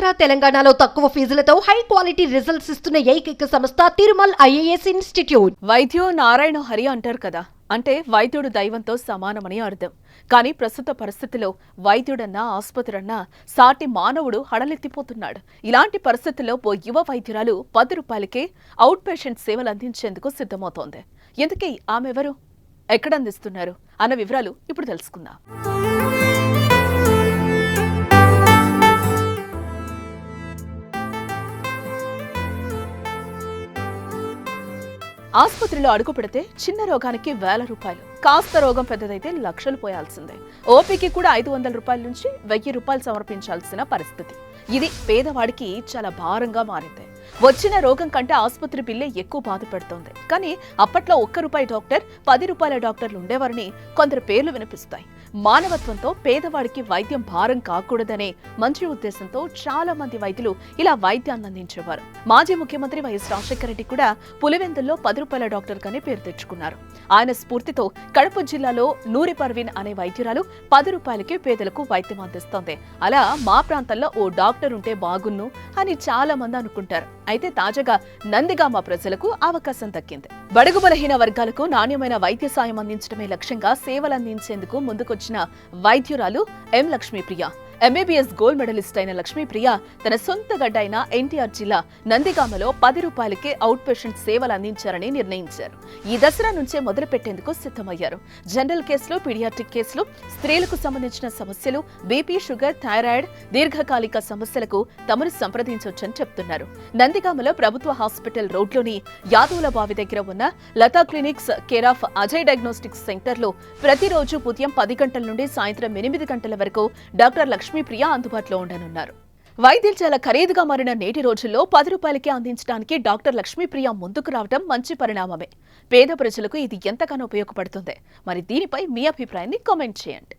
ఆంధ్ర తెలంగాణలో తక్కువ ఫీజులతో high quality results ఇస్తున్న ఏకైక సంస్థ తిరుమల్ ఐఏఎస్ ఇన్స్టిట్యూట్. వైద్యో నారాయణ హరి అంటారు కదా, అంటే వైద్యుడు దైవంతో సమానమని అర్థం. కానీ ప్రస్తుత పరిస్థితిలో వైద్యుడన్నా ఆసుపత్రన్నా సాటి మానవుడు హడలెత్తిపోతున్నాడు. ఇలాంటి పరిస్థితుల్లో ఓ యువ వైద్యురాలు 10 రూపాయలకే అవుట్ పేషెంట్ సేవలు అందించేందుకు సిద్ధమవుతోంది. ఇంతకీ ఆమెవరు, ఎక్కడ అందిస్తున్నారు అన్న వివరాలు ఇప్పుడు తెలుసుకుందాం. ఆసుపత్రిలో అడుగు పెడితే చిన్న రోగానికి 1000 రూపాయలు, కాస్త రోగం పెద్దదైతే లక్షలు పోయాల్సిందే. ఓపీకి కూడా 500 రూపాయల నుంచి 1000 రూపాయలు సమర్పించాల్సిన పరిస్థితి. ఇది పేదవాడికి చాలా భారంగా మారింది. వచ్చిన రోగం కంటే ఆసుపత్రి బిల్లే ఎక్కువ బాధ పెడుతోంది. కానీ అప్పట్లో 1 రూపాయి డాక్టర్, 10 రూపాయల డాక్టర్లు ఉండేవారని కొందరు పేర్లు వినిపిస్తాయి. మానవత్వంతో పేదవాడికి వైద్యం భారం కాకూడదనే మంచి ఉద్దేశంతో చాలా మంది వైద్యులు ఇలా వైద్యాన్ని అందించేవారు. మాజీ ముఖ్యమంత్రి వైఎస్ రాజశేఖర రెడ్డి కూడా పులివెందుల్లో 10 రూపాయల డాక్టర్ గానే పేరు తెచ్చుకున్నారు. ఆయన స్ఫూర్తితో కడప జిల్లాలో నూరి పర్వీన్ అనే వైద్యురాలు 10 రూపాయలకి పేదలకు వైద్యం అందిస్తోంది. అలా మా ప్రాంతంలో ఓ డాక్టర్ ఉంటే బాగున్ను అని చాలా మంది అనుకుంటారు. అయితే తాజాగా నందిగామ ప్రజలకు అవకాశం దక్కింది. బడుగు బలహీన వర్గాలకు నాణ్యమైన వైద్య సాయం అందించడమే లక్ష్యంగా సేవలందించేందుకు ముందుకొచ్చిన వైద్యురాలు ఎం లక్ష్మీప్రియ. ఎంబీబీఎస్ గోల్డ్ మెడలిస్ట్ అయిన లక్ష్మీప్రియ తన సొంత గడ్డ అయిన ఎన్టీఆర్ జిల్లా నందిగామలో 10 రూపాయలకే అవుట్ పేషెంట్ సేవలు అందించారని నిర్ణయించారు. ఈ దసరా నుంచే మొదలు పెట్టేందుకు సిద్ధమయ్యారు. జనరల్ కేసులు, పీడియాట్రిక్ కేసులు, స్త్రీలకు సంబంధించిన సమస్యలు, బీపీ, షుగర్, థైరాయిడ్, దీర్ఘకాలిక సమస్యలకు తమను సంప్రదించొచ్చని చెప్తున్నారు. నందిగామలో ప్రభుత్వ హాస్పిటల్ రోడ్లోని యాదవుల బావి దగ్గర ఉన్న Lata clinics care of Ajay diagnostics సెంటర్లో ప్రతిరోజు ఉదయం 10 గంటల నుండి సాయంత్రం 8 గంటల వరకు డాక్టర్ లక్ష్మీప్రియ అందుబాటులో ఉండనున్నారు. వైద్యం చాలా ఖరీదుగా మారిన నేటి రోజుల్లో 10 రూపాయలకే అందించడానికి డాక్టర్ లక్ష్మీప్రియ ముందుకు రావడం మంచి పరిణామమే. పేద ప్రజలకు ఇది ఎంతగానో ఉపయోగపడుతుంది. మరి దీనిపై మీ అభిప్రాయాన్ని కామెంట్ చేయండి.